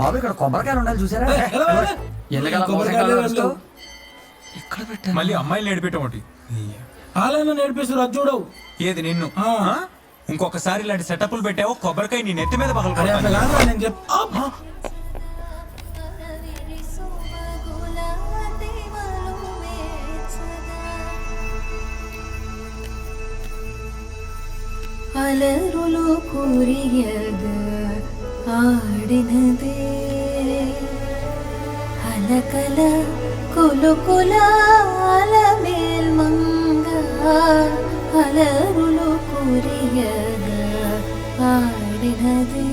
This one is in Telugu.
బాబు ఇక్కడ కొబ్బరికాయలు ఉండాలి చూసారా? ఎక్కడ పెట్టా? మళ్ళీ అమ్మాయిలు నేర్పేయటం ఒకటి. వాళ్ళని నేర్పిస్తారు అది చూడవు. ఏది నిన్ను ఇంకొకసారి ఇలాంటి సెటప్లు పెట్టావో కొబ్బరికాయ నీ నెత్తి మీద పగలు. నేను చెప్ అలరులు కురియద ఆడినదే అలకల కులుకుల అలమేల్మంగ అలరులు కురియద ఆడినదే